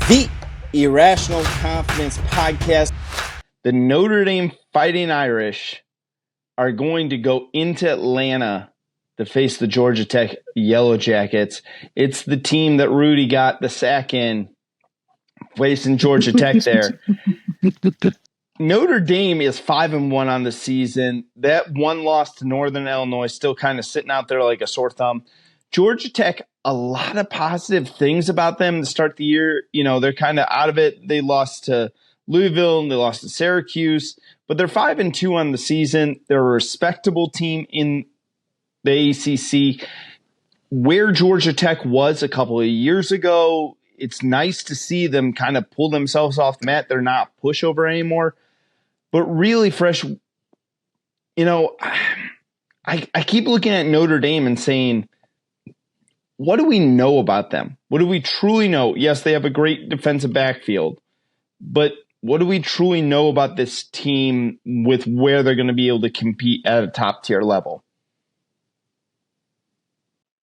The Irrational Confidence Podcast. The Notre Dame Fighting Irish are going to go into Atlanta to face the Georgia Tech Yellow Jackets. It's the team that Rudy got the sack in, facing Georgia Tech there. Notre Dame is 5-1 on the season. That one loss to Northern Illinois still kind of sitting out there like a sore thumb. Georgia Tech, a lot of positive things about them to start the year. You know, they're kind of out of it. They lost to Louisville and they lost to Syracuse, but they're 5-2 on the season. They're a respectable team in the ACC. Where Georgia Tech was a couple of years ago, it's nice to see them kind of pull themselves off the mat. They're not pushover anymore. But really, Fresh, you know, I keep looking at Notre Dame and saying, what do we know about them? What do we truly know? Yes, they have a great defensive backfield, but what do we truly know about this team with where they're going to be able to compete at a top tier level?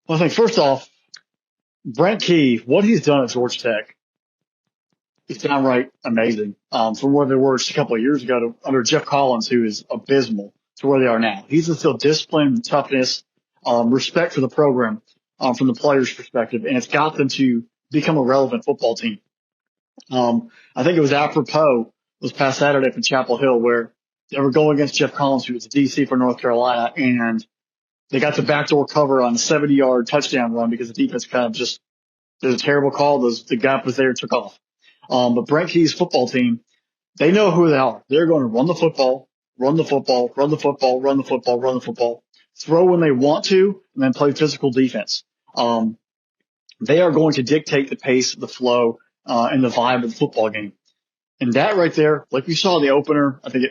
Well, I think first off, Brent Key, what he's done at Georgia Tech is downright amazing. From where they were just a couple of years ago to under Jeff Collins, who is abysmal, to where they are now. He's instilled discipline, toughness, respect for the program from the players' perspective, and it's got them to become a relevant football team. I think it was apropos this past Saturday from Chapel Hill where they were going against Jeff Collins, who was the DC for North Carolina, and they got the backdoor cover on a 70-yard touchdown run because the defense kind of just, there's a terrible call. The gap was there and took off. But Brent Key's football team, they know who they are. They're going to run the football, run the football, run the football, run the football, run the football, throw when they want to, and then play physical defense. They are going to dictate the pace, the flow, and the vibe of the football game. And that right there, like we saw in the opener, I think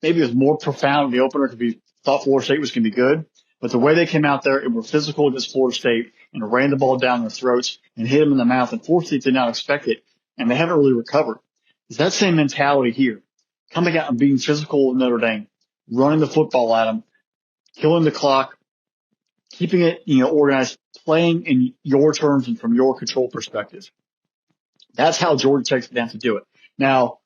maybe it was more profound in the opener because we thought Florida State was going to be good. But the way they came out there, it was physical against Florida State and ran the ball down their throats and hit them in the mouth. And Florida State did not expect it, and they haven't really recovered. It's that same mentality here, coming out and being physical with Notre Dame, running the football at them, killing the clock, keeping it, organized, playing in your terms and from your control perspective. That's how Georgia Tech's going to have to do it. Now,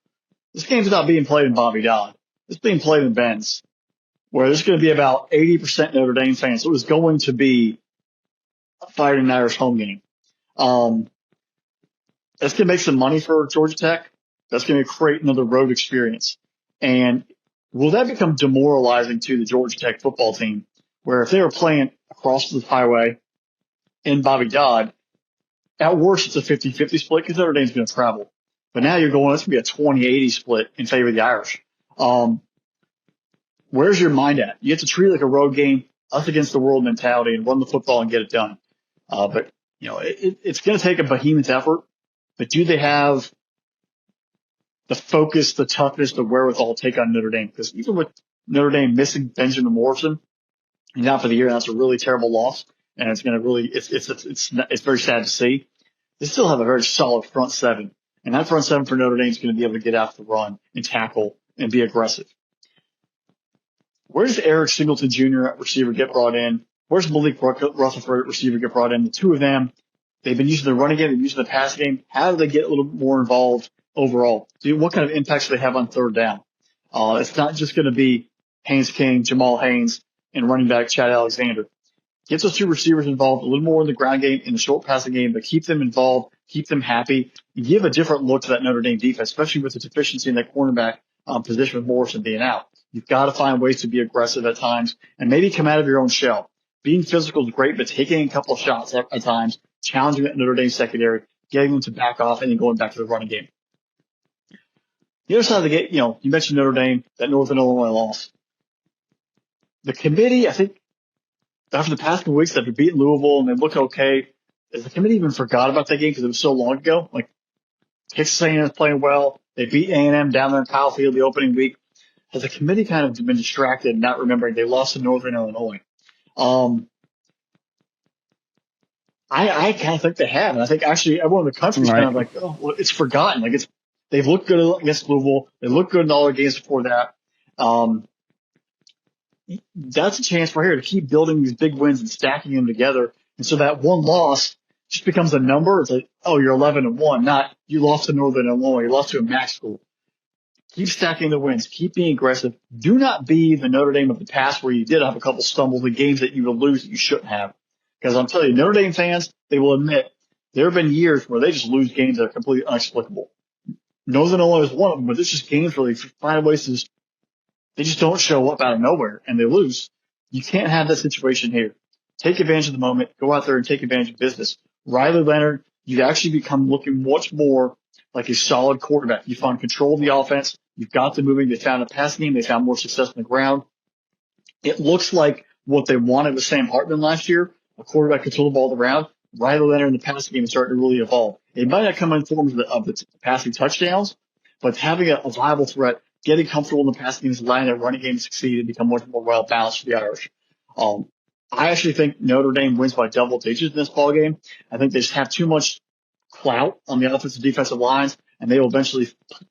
this game's not being played in Bobby Dodd. It's being played in Ben's, where there's going to be about 80% Notre Dame fans. So it was going to be a Fighting Irish home game. That's going to make some money for Georgia Tech. That's going to create another road experience. And will that become demoralizing to the Georgia Tech football team, where if they were playing across the highway in Bobby Dodd, at worst it's a 50-50 split because Notre Dame's going to travel. But now you're going, it's going to be a 20-80 split in favor of the Irish. Where's your mind at? You have to treat it like a road game, us against the world mentality, and run the football and get it done. But it's going to take a behemoth effort. But do they have the focus, the toughness, the wherewithal to take on Notre Dame? Because even with Notre Dame missing Benjamin Morrison, and out for the year, that's a really terrible loss, and it's going to really, it's very sad to see. They still have a very solid front seven, and that front seven for Notre Dame is going to be able to get after the run and tackle and be aggressive. Where's Eric Singleton Jr. at receiver get brought in? Where's Malik Rutherford at receiver get brought in? The two of them, they've been using the running game, they've been using the passing game. How do they get a little more involved overall? What kind of impacts do they have on third down? It's not just going to be Haynes King, Jamal Haynes, and running back Chad Alexander. Get those two receivers involved a little more in the ground game, in the short passing game, but keep them involved, keep them happy, and give a different look to that Notre Dame defense, especially with the deficiency in that cornerback position with Morrison being out. You've got to find ways to be aggressive at times and maybe come out of your own shell. Being physical is great, but taking a couple of shots at times, challenging that Notre Dame secondary, getting them to back off, and then going back to the running game. The other side of the game, you mentioned Notre Dame, that Northern Illinois loss. The committee, I think, after the past couple weeks, after beating Louisville and they look okay, has the committee even forgot about that game because it was so long ago? Like, Texas A&M is playing well. They beat A&M down there in Kyle Field the opening week. Has the committee kind of been distracted, not remembering they lost to Northern Illinois? I kind of think they have, and I think actually everyone in the country is kind of like, oh, well, it's forgotten. Like they've looked good against Louisville. They looked good in all their games before that. That's a chance for here to keep building these big wins and stacking them together. And so that one loss just becomes a number. It's like, oh, you're 11-1, not you lost to Northern Illinois, you lost to a MAC school. Keep stacking the wins. Keep being aggressive. Do not be the Notre Dame of the past where you did have a couple stumbles in games that you would lose that you shouldn't have. Because I'm telling you, Notre Dame fans, they will admit there have been years where they just lose games that are completely inexplicable. Northern Illinois is one of them, but there's just games where they find ways to they just don't show up out of nowhere and they lose. You can't have that situation here. Take advantage of the moment. Go out there and take advantage of business. Riley Leonard, you actually become looking much more like a solid quarterback. You found control of the offense. You've got them moving. They found a passing game. They found more success on the ground. It looks like what they wanted with Sam Hartman last year, a quarterback control the ball around. Riley Leonard in the passing game is starting to really evolve. It might not come in forms of the passing touchdowns, but having a viable threat, getting comfortable in the passing game, allowing their running game to succeed and become much more well balanced for the Irish. I actually think Notre Dame wins by double digits in this ball game. I think they just have too much clout on the offensive defensive lines, and they will eventually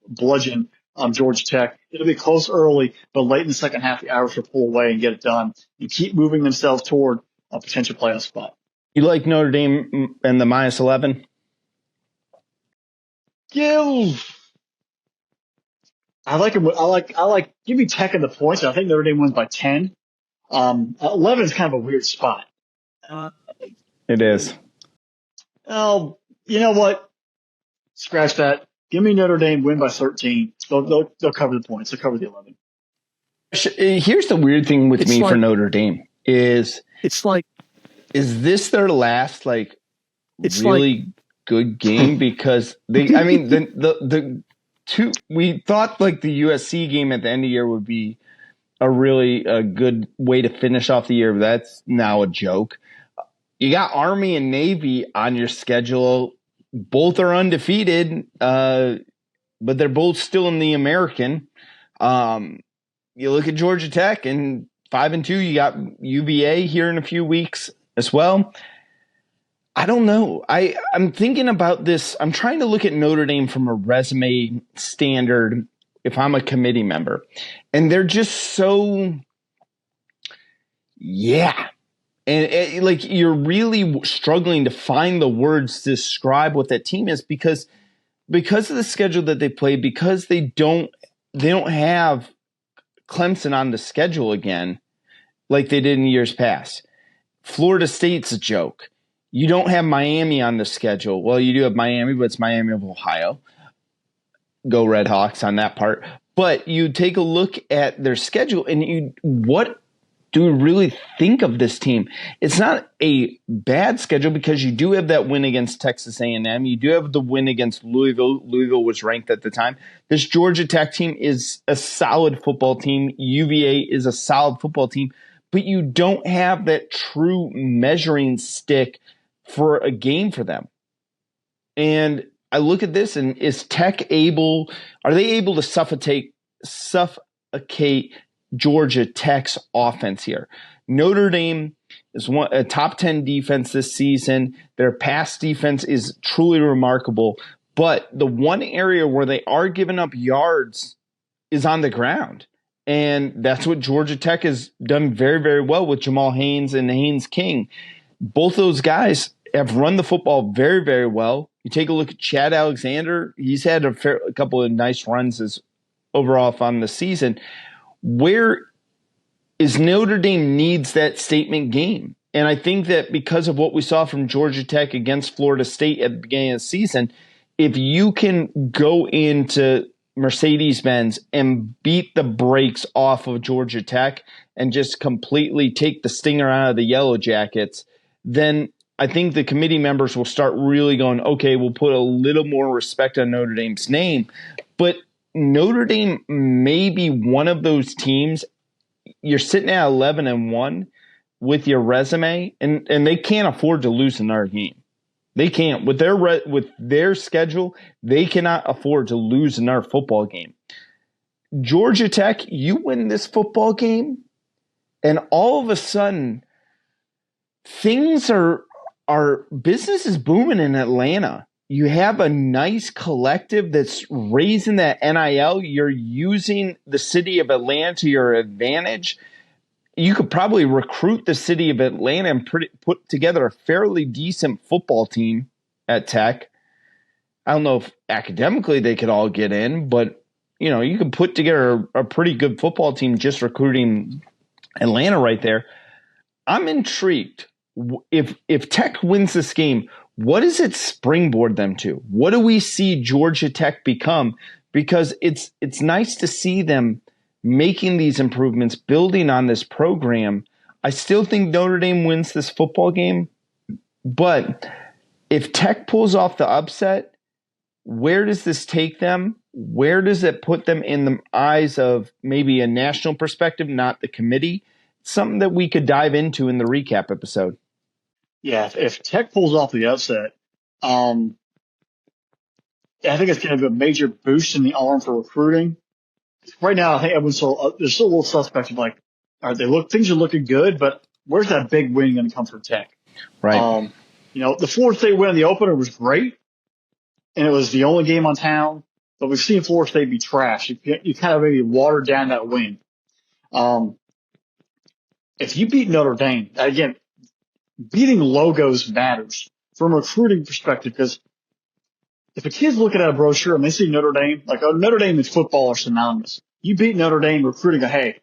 bludgeon Georgia Tech. It'll be close early, but late in the second half, the Irish will pull away and get it done and keep moving themselves toward a potential playoff spot. You like Notre Dame and the minus 11? I like them. I like. Give me Tech in the points. I think Notre Dame wins by 10. 11 is kind of a weird spot. It is. Oh, you know what? Scratch that. Give me Notre Dame win by 13. They'll cover the points. They'll cover the 11. Here's the weird thing with me for Notre Dame is this their last really good game? Because the two, we thought like the USC game at the end of the year would be a really good way to finish off the year. But that's now a joke. You got Army and Navy on your schedule. Both are undefeated, but they're both still in the American. You look at Georgia Tech and 5-2. You got UVA here in a few weeks as well. I don't know. I'm thinking about this. I'm trying to look at Notre Dame from a resume standard if I'm a committee member. And they're just so, yeah. And like you're really struggling to find the words to describe what that team is because of the schedule that they play, because they don't have Clemson on the schedule again like they did in years past. Florida State's a joke. You don't have Miami on the schedule. Well, you do have Miami, but it's Miami of Ohio. Go Red Hawks on that part. But you take a look at their schedule and what do we really think of this team? It's not a bad schedule because you do have that win against Texas A&M. You do have the win against Louisville. Louisville was ranked at the time. This Georgia Tech team is a solid football team. UVA is a solid football team. But you don't have that true measuring stick for a game for them. And I look at this and are they able to suffocate Georgia Tech's offense here? Notre Dame is a top 10 defense this season. Their pass defense is truly remarkable. But the one area where they are giving up yards is on the ground. And that's what Georgia Tech has done very, very well with Jamal Haynes and Haynes King. Both those guys have run the football very, very well. You take a look at Chad Alexander. He's had a couple of nice runs overall on the season. Where is Notre Dame needs that statement game? And I think that because of what we saw from Georgia Tech against Florida State at the beginning of the season, if you can go into Mercedes-Benz and beat the brakes off of Georgia Tech and just completely take the stinger out of the Yellow Jackets, then I think the committee members will start really going, okay, we'll put a little more respect on Notre Dame's name. But Notre Dame may be one of those teams. You're sitting at 11-1 with your resume, and they can't afford to lose another game. They can't. With their schedule, they cannot afford to lose another football game. Georgia Tech, you win this football game, and all of a sudden, business is booming in Atlanta. You have a nice collective that's raising that NIL. You're using the city of Atlanta to your advantage. you could probably recruit the city of Atlanta and put together a fairly decent football team at Tech. I don't know if academically they could all get in, but you could put together a pretty good football team just recruiting Atlanta right there. I'm intrigued. If Tech wins this game, what does it springboard them to? What do we see Georgia Tech become? Because it's nice to see them making these improvements, building on this program. I still think Notre Dame wins this football game, but if Tech pulls off the upset, where does this take them? Where does it put them in the eyes of maybe a national perspective, not the committee? Something that we could dive into in the recap episode. Yeah, if Tech pulls off the upset, I think it's going to be a major boost in the arm for recruiting. Right now, I think everyone's there's still a little suspect of like, all right, things are looking good, but where's that big win going to come from Tech? Right. The Florida State win in the opener was great, and it was the only game on town. But we've seen Florida State be trash. You kind of maybe watered down that win. If you beat Notre Dame, again, beating logos matters from a recruiting perspective, because if a kid's looking at a brochure and they see Notre Dame, like, oh, Notre Dame and football are synonymous. You beat Notre Dame recruiting, hey,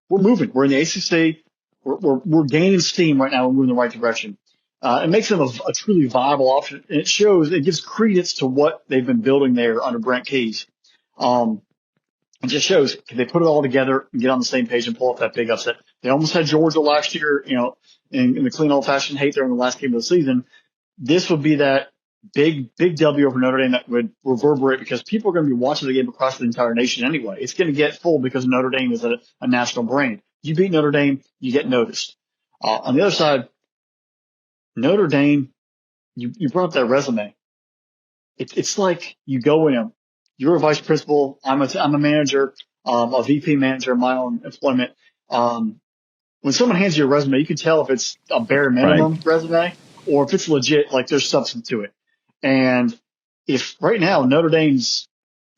we're moving. We're in the ACC. We're gaining steam right now. We're moving in the right direction. It makes them a truly viable option. And it gives credence to what they've been building there under Brent Keys. It just shows, can they put it all together and get on the same page and pull off that big upset? They almost had Georgia last year, in the clean old fashioned hate there in the last game of the season. This would be that big W over Notre Dame that would reverberate, because people are going to be watching the game across the entire nation anyway. It's going to get full because Notre Dame is a national brand. You beat Notre Dame, you get noticed. On the other side, Notre Dame, you brought up that resume. It's like you go in, you're a vice principal, I'm a manager, a VP manager in my own employment. When someone hands you a resume, you can tell if it's a bare minimum resume or if it's legit, like there's substance to it. And if right now Notre Dame's,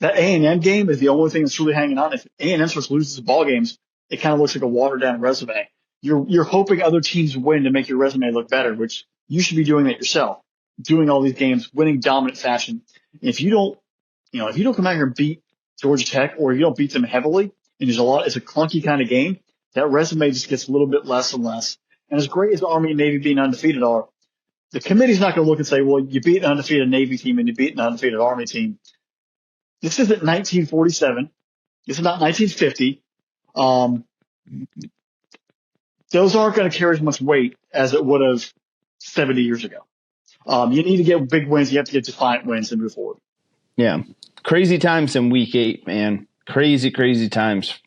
that A&M game is the only thing that's really hanging on. If A&M starts losing ball games, it kind of looks like a watered down resume. You're hoping other teams win to make your resume look better, which you should be doing that yourself, doing all these games, winning dominant fashion. And if you don't come out here and beat Georgia Tech, or if you don't beat them heavily, and it's a clunky kind of game, that resume just gets a little bit less and less. And as great as the Army and Navy being undefeated are, the committee's not going to look and say, well, you beat an undefeated Navy team and you beat an undefeated Army team. This isn't 1947. This is not 1950. Those aren't going to carry as much weight as it would have 70 years ago. You need to get big wins. You have to get defiant wins and move forward. Yeah. Crazy times in week 8, man. Crazy, crazy times